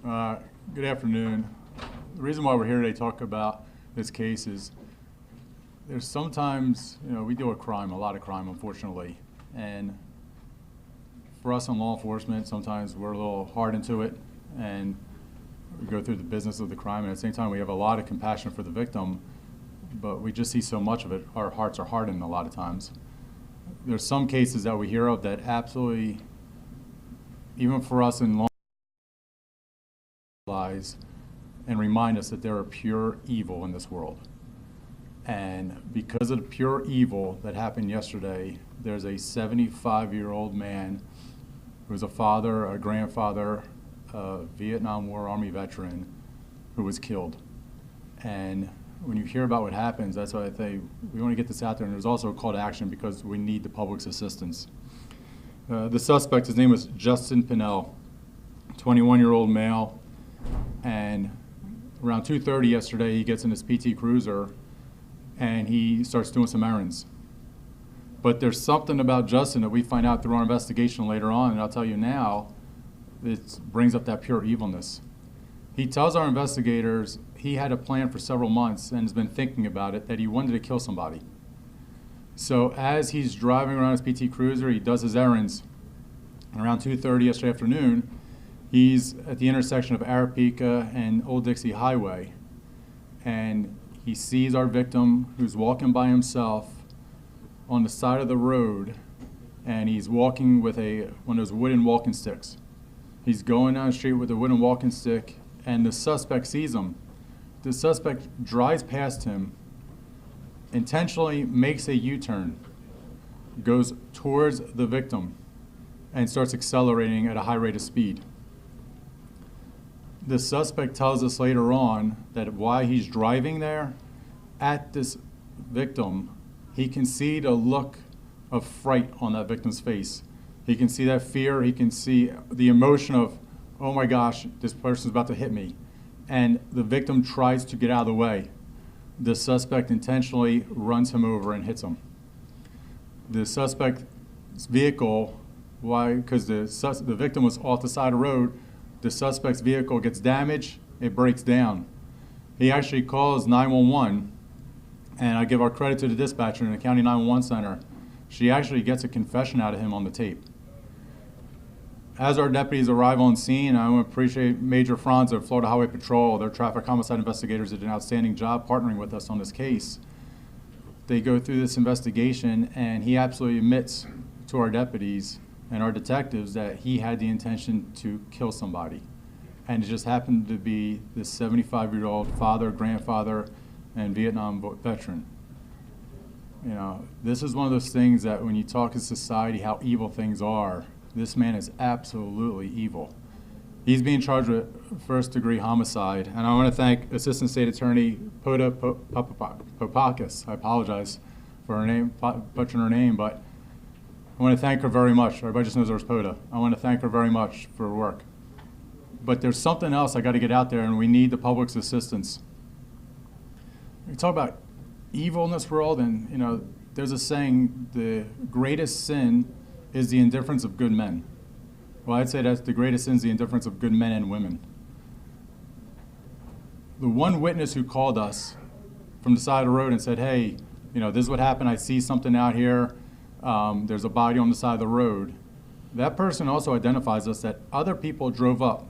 Good afternoon. The reason why we're here today to talk about this case is there's sometimes, we deal with crime, a lot of crime, unfortunately. And for us in law enforcement, sometimes we're a little hard into it and we go through the business of the crime. And at the same time, we have a lot of compassion for the victim, but we just see so much of it. Our hearts are hardened a lot of times. There's some cases that we hear of that absolutely, even for us in law, lies and remind us that there are pure evil in this world. And because of the pure evil that happened yesterday, there's a 75-year-old man who was a father, a grandfather, a Vietnam War Army veteran who was killed. And when you hear about what happens, that's why I think we want to get this out there. And there's also a call to action because we need the public's assistance. The suspect, his name was Justin Pinnell, 21-year-old male. And around 2:30 yesterday, he gets in his PT Cruiser and he starts doing some errands. But there's something about Justin that we find out through our investigation later on, and I'll tell you now, it brings up that pure evilness. He tells our investigators he had a plan for several months and has been thinking about it, that he wanted to kill somebody. So as he's driving around his PT Cruiser, he does his errands. Around 2:30 yesterday afternoon, he's at the intersection of Aripeka and Old Dixie Highway, and he sees our victim who's walking by himself on the side of the road, and he's walking with one of those wooden walking sticks. He's going down the street with a wooden walking stick, and the suspect sees him. The suspect drives past him, intentionally makes a U-turn, goes towards the victim, and starts accelerating at a high rate of speed. The suspect tells us later on that while he's driving there at this victim, he can see the look of fright on that victim's face. He can see that fear. He can see the emotion of, oh my gosh, this person's about to hit me. And the victim tries to get out of the way. The suspect intentionally runs him over and hits him. The suspect's vehicle, why? Because the victim was off the side of the road. The suspect's vehicle gets damaged, it breaks down. He actually calls 911, and I give our credit to the dispatcher in the County 911 Center. She actually gets a confession out of him on the tape. As our deputies arrive on scene, I want to appreciate Major Franz of Florida Highway Patrol. Their traffic homicide investigators did an outstanding job partnering with us on this case. They go through this investigation, and he absolutely admits to our deputies and our detectives that he had the intention to kill somebody. And it just happened to be this 75-year-old father, grandfather, and Vietnam veteran. This is one of those things that when you talk in society how evil things are, this man is absolutely evil. He's being charged with first-degree homicide, and I want to thank Assistant State Attorney Poda Popakis. I apologize for her name, butchering her name, but I want to thank her very much. Everybody just knows her as Poda. I want to thank her very much for her work. But there's something else I got to get out there, and we need the public's assistance. We talk about evil in this world, and there's a saying, the greatest sin is the indifference of good men. Well, I'd say that's the greatest sin is the indifference of good men and women. The one witness who called us from the side of the road and said, hey, this is what happened, I see something out here, there's a body on the side of the road. That person also identifies us that other people drove up,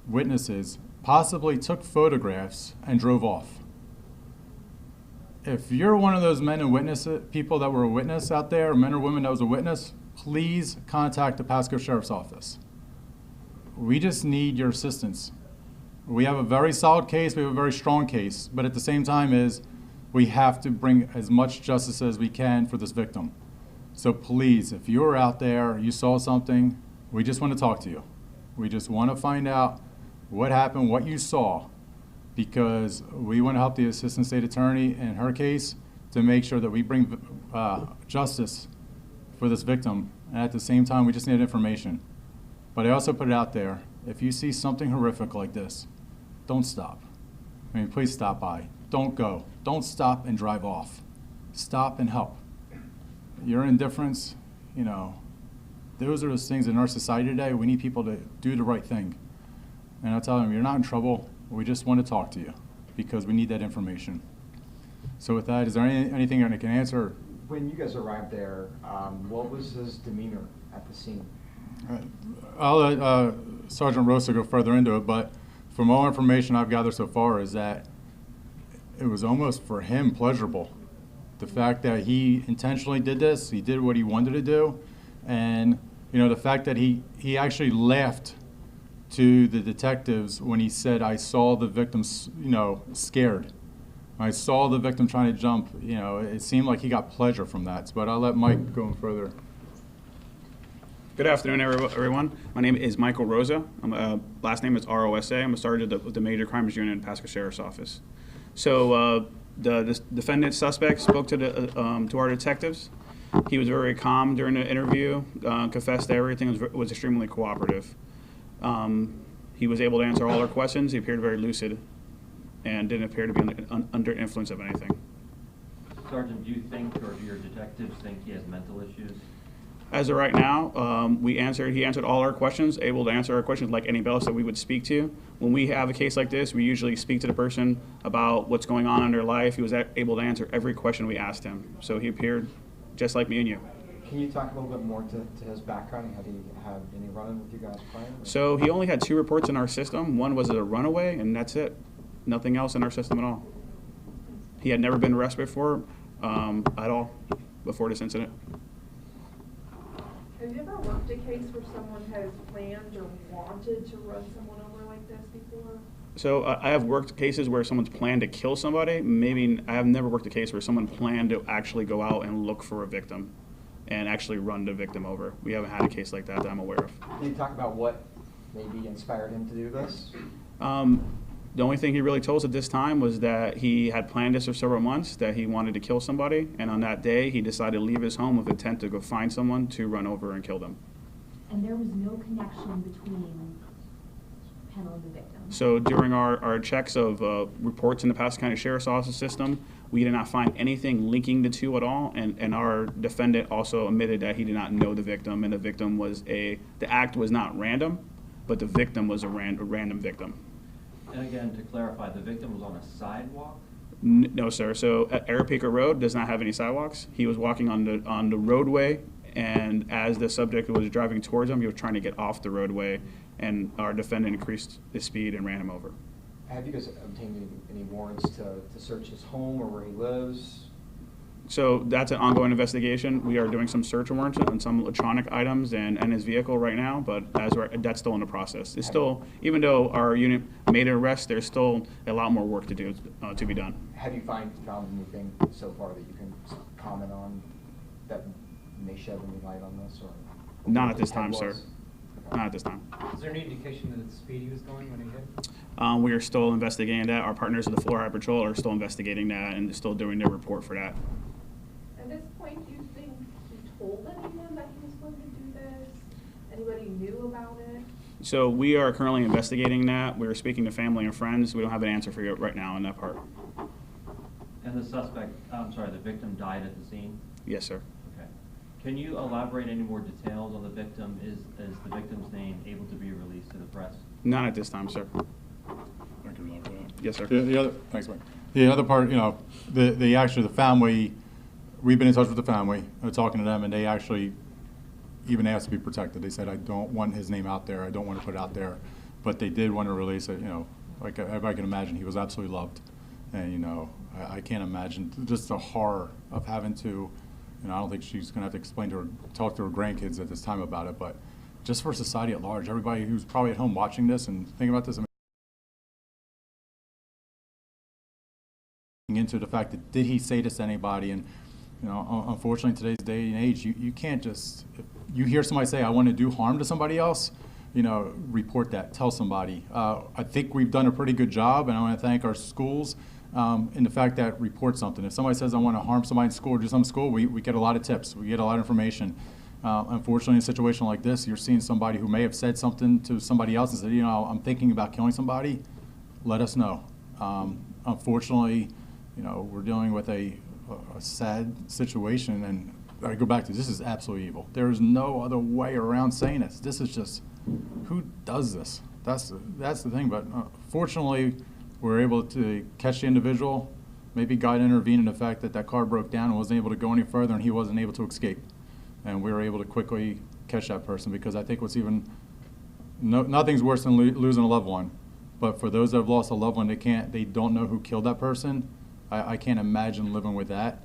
witnesses, possibly took photographs and drove off. If you're one of those men and people that were a witness out there, men or women that was a witness, please contact the Pasco Sheriff's Office. We just need your assistance. We have a very solid case, we have a very strong case, but at the same time we have to bring as much justice as we can for this victim. So please, if you're out there, you saw something, we just want to talk to you. We just want to find out what happened, what you saw, because we want to help the Assistant State Attorney in her case to make sure that we bring justice for this victim. And at the same time, we just need information. But I also put it out there, if you see something horrific like this, don't stop. Please stop by. Don't go. Don't stop and drive off. Stop and help. Your indifference, those are those things in our society today. We need people to do the right thing. And I tell them, you're not in trouble. We just want to talk to you because we need that information. So with that, is there anything I can answer? When you guys arrived there, what was his demeanor at the scene? I'll let Sergeant Rosa go further into it, but from all information I've gathered so far is that it was almost for him pleasurable. The fact that he intentionally did this, he did what he wanted to do, and the fact that he actually laughed to the detectives when he said, I saw the victim, scared. I saw the victim trying to jump, it seemed like he got pleasure from that. But I'll let Mike go further. Good afternoon, everyone. My name is Michael Rosa. Last name is ROSA. I'm a sergeant of the Major Crimes Unit in Pasco Sheriff's Office. So the defendant suspect spoke to our detectives. He was very calm during the interview, confessed to everything, was extremely cooperative. He was able to answer all our questions. He appeared very lucid and didn't appear to be under influence of anything. Sergeant, do you think, or do your detectives think he has mental issues? As of right now, he answered all our questions, able to answer our questions like anybody else that we would speak to. When we have a case like this, we usually speak to the person about what's going on in their life. He was able to answer every question we asked him. So he appeared just like me and you. Can you talk a little bit more to his background? Had he had any run-in with you guys prior? So he only had 2 reports in our system. One was a runaway, and that's it. Nothing else in our system at all. He had never been arrested before at all before this incident. Have you ever worked a case where someone has planned or wanted to run someone over like this before? So I have worked cases where someone's planned to kill somebody. Maybe I have never worked a case where someone planned to actually go out and look for a victim and actually run the victim over. We haven't had a case like that I'm aware of. Can you talk about what maybe inspired him to do this? The only thing he really told us at this time was that he had planned this for several months, that he wanted to kill somebody, and on that day he decided to leave his home with intent to go find someone to run over and kill them. And there was no connection between Pennell and the victim? So during our checks of reports in the Pasco County Sheriff's Office system, we did not find anything linking the two at all, and our defendant also admitted that he did not know the victim, and the victim was the act was not random, but the victim was a random victim. And again, to clarify, the victim was on a sidewalk? No, sir. So Aripeka Road does not have any sidewalks. He was walking on the roadway, and as the subject was driving towards him, he was trying to get off the roadway, and our defendant increased his speed and ran him over. Have you guys obtained any warrants to search his home or where he lives? So that's an ongoing investigation. We are doing some search warrants on some electronic items and his vehicle right now, but that's still in the process. It's still, even though our unit made an arrest, there's still a lot more work to do to be done. Have you found anything so far that you can comment on that may shed any light on this? Or Not at this time, sir. Okay. Not at this time. Is there any indication that the speed he was going when he hit? We are still investigating that. Our partners at the Florida Highway Patrol are still investigating that and still doing their report for that. At this point, do you think he told anyone that he was going to do this? Anybody knew about it? So we are currently investigating that. We're speaking to family and friends. We don't have an answer for you right now on that part. And the suspect, the victim died at the scene? Yes, sir. Okay. Can you elaborate any more details on the victim? Is the victim's name able to be released to the press? Not at this time, sir. I can elaborate on that. Yes, sir. Thanks, Mike. The other part, the family, we've been in touch with the family, talking to them, and they actually even asked to be protected. They said, I don't want his name out there. I don't want to put it out there. But they did want to release it. Like everybody can imagine, he was absolutely loved. And, I can't imagine just the horror of having to, I don't think she's going to have to talk to her grandkids at this time about it. But just for society at large, everybody who's probably at home watching this and thinking about this, into the fact that did he say this to anybody? And unfortunately, in today's day and age, you can't just, if you hear somebody say, I want to do harm to somebody else, report that, tell somebody. I think we've done a pretty good job, and I want to thank our schools in the fact that report something. If somebody says, I want to harm somebody in school or do something in school, we get a lot of tips. We get a lot of information. Unfortunately, in a situation like this, you're seeing somebody who may have said something to somebody else and said, I'm thinking about killing somebody, let us know. Unfortunately, we're dealing with a sad situation, and I go back to this is absolutely evil. There is no other way around saying this. This is just, who does this? That's the thing, but fortunately, we were able to catch the individual. Maybe God intervened in the fact that that car broke down and wasn't able to go any further, and he wasn't able to escape. And we were able to quickly catch that person, because I think nothing's worse than losing a loved one. But for those that have lost a loved one, they don't know who killed that person. I can't imagine living with that.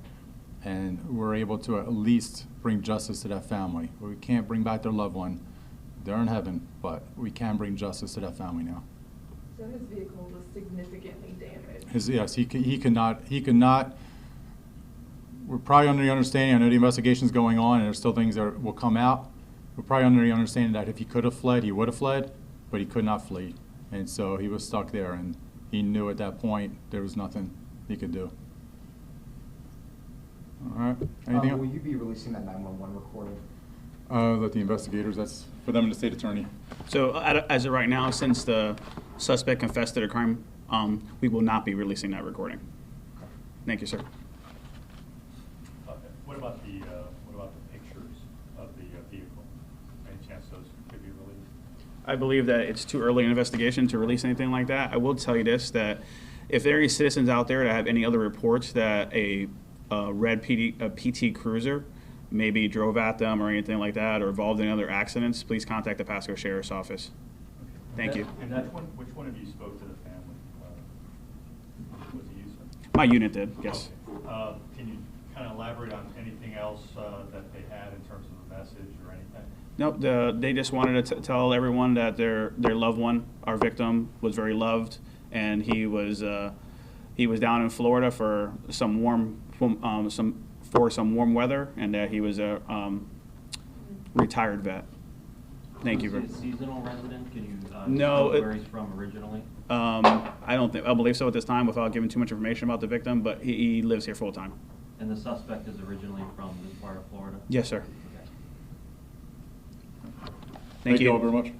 And we're able to at least bring justice to that family. We can't bring back their loved one. They're in heaven, but we can bring justice to that family now. So his vehicle was significantly damaged? Yes, he could not. We're probably under the understanding, I know the investigation's going on and there's still things that will come out. We're probably under the understanding that if he could have fled, he would have fled, but he could not flee. And so he was stuck there, and he knew at that point there was nothing he could do. All right, anything else? Will you be releasing that 911 recording? Let the investigators, that's for them and the state attorney. So as of right now, since the suspect confessed to the crime, we will not be releasing that recording. Thank you, sir. What about the pictures of the vehicle? Any chance those could be released? I believe that it's too early in investigation to release anything like that. I will tell you this, that if there are any citizens out there that have any other reports that a red PT Cruiser maybe drove at them or anything like that, or involved in other accidents, please contact the Pasco Sheriff's Office. Thank you. And which one of you spoke to the family? Was it you, sir? My unit did, yes. Okay. Can you kind of elaborate on anything else that they had in terms of the message or anything? No, they just wanted to tell everyone that their loved one, our victim, was very loved, and he was down in Florida for some warm weather, and that he was a retired vet. Thank you. Is he a seasonal resident? Can you No, disclose where he's from originally? I believe so at this time, without giving too much information about the victim, but he lives here full time. And the suspect is originally from this part of Florida? Yes, sir. Okay. Thank you all very much.